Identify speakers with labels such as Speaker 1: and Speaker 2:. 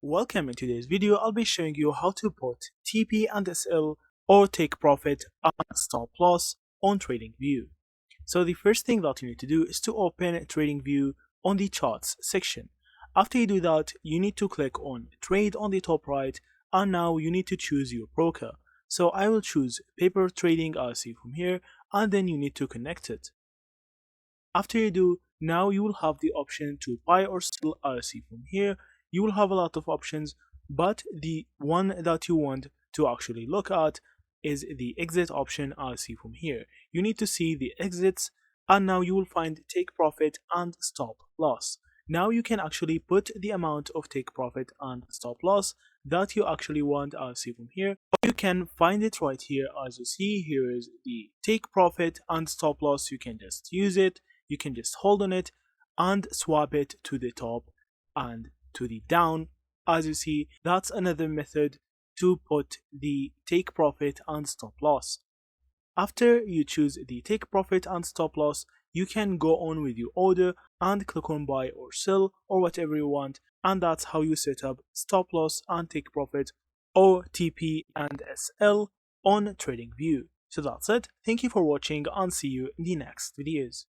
Speaker 1: Welcome. In today's video, I'll be showing you how to put TP and SL or take profit and stop loss on TradingView. So the first thing that you need to do is to open TradingView on the charts section. After you do that, you need to click on trade on the top right, and now you need to choose your broker. So I will choose paper trading RC from here, and then you need to connect it. After you do, now you will have the option to buy or sell RC from here. You will have a lot of options, but the one that you want to actually look at is the exit option RC from here. You need to see the exits, and now you will find take profit and stop loss. Now you can actually put the amount of take profit and stop loss that you actually want RC from here. You can find it right here. As you see, here is the take profit and stop loss. You can just use it. You can just hold on it and swap it to the top and to the down. As you see, that's another method to put the take profit and stop loss. After you choose the take profit and stop loss, you can go on with your order and click on buy or sell or whatever you want, and that's how you set up stop loss and take profit or TP and SL on TradingView. So that's it. Thank you for watching and see you in the next videos.